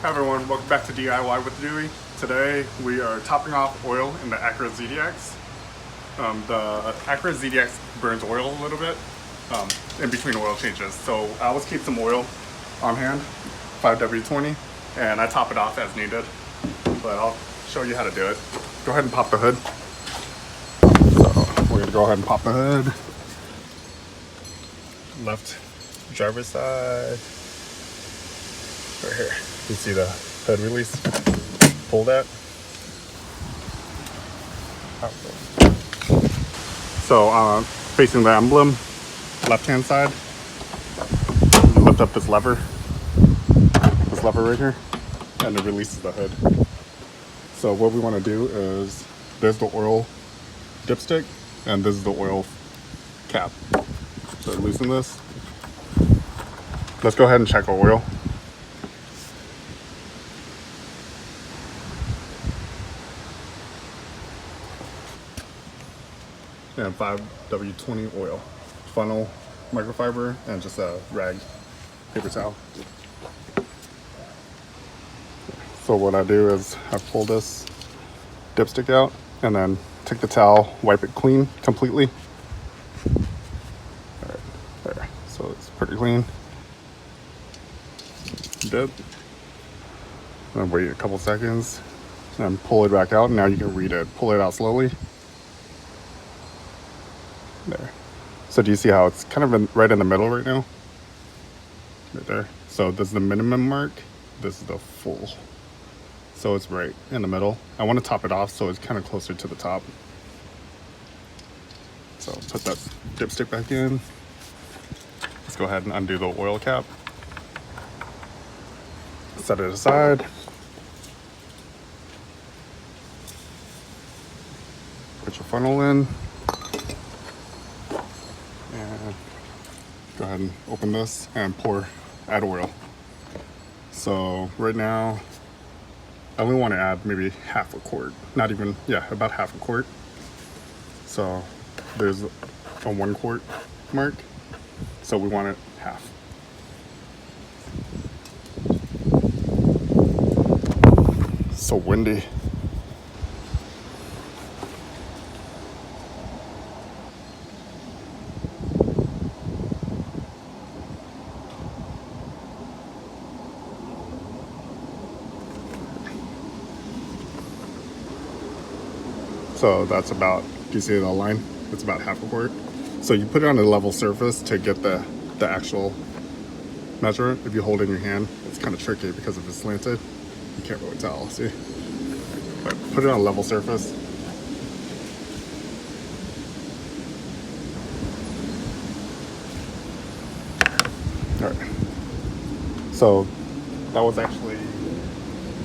Hi everyone, welcome back to DIY with Dewey. Today we are topping off oil in the Acura ZDX. The Acura ZDX burns oil a little bit in between oil changes. So I always keep some oil on hand, 5W20, and I top it off as needed. But I'll show you how to do it. Go ahead and pop the hood. So we're gonna go ahead and pop the hood. Left driver's side. Right here. You see the hood release? Pull that. So facing the emblem, left hand side, you lift up this lever right here, and it releases the hood. So what we want to do is, there's the oil dipstick, and this is the oil cap. So loosen this. Let's go ahead and check our oil. And 5W20 oil, funnel, microfiber, and just a rag, paper towel. So what I do is I pull this dipstick out and then take the towel, wipe it clean completely. All right, there. So it's pretty clean. Good. And wait a couple seconds and pull it back out. Now you can read it. Pull it out slowly. There. So do you see how it's kind of right in the middle right now? Right there. So this is the minimum mark. This is the full. So it's right in the middle. I want to top it off so it's kind of closer to the top. So put that dipstick back in. Let's go ahead and undo the oil cap. Set it aside. Put your funnel in. And go ahead and open this and add oil. So right now, I only want to add maybe half a quart. Not even, yeah, about half a quart. So there's a 1 quart mark. So we want it half. So windy. So that's about, do you see the line? It's about half a quart. So you put it on a level surface to get the actual measurement. If you hold it in your hand, it's kind of tricky because if it's slanted, you can't really tell, see? But put it on a level surface. All right. So that was actually,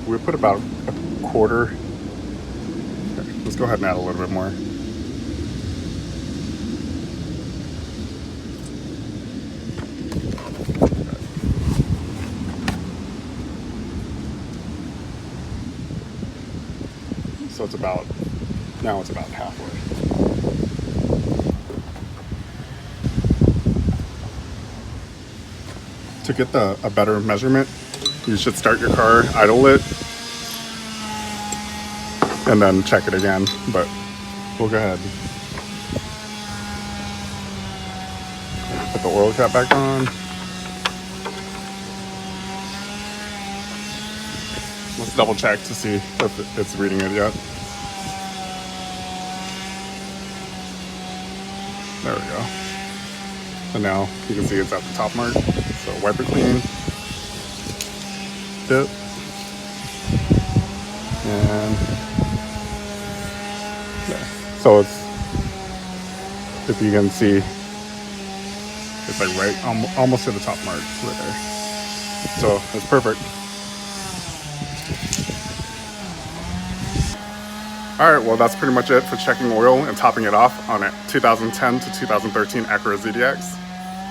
we put about a quarter. Let's go ahead and add a little bit more. So it's about, now it's about halfway. To get a better measurement, you should start your car, idle it, and then check it again, but we'll go ahead. Put the oil cap back on. Let's double check to see if it's reading it yet. There we go. And now you can see it's at the top mark. So wipe it clean. Dip. And there. So it's, if you can see, it's like right, almost to the top mark right there. So it's perfect. All right, well, that's pretty much it for checking oil and topping it off on a 2010 to 2013 Acura ZDX.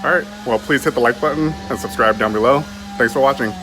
All right, well, please hit the like button and subscribe down below. Thanks for watching.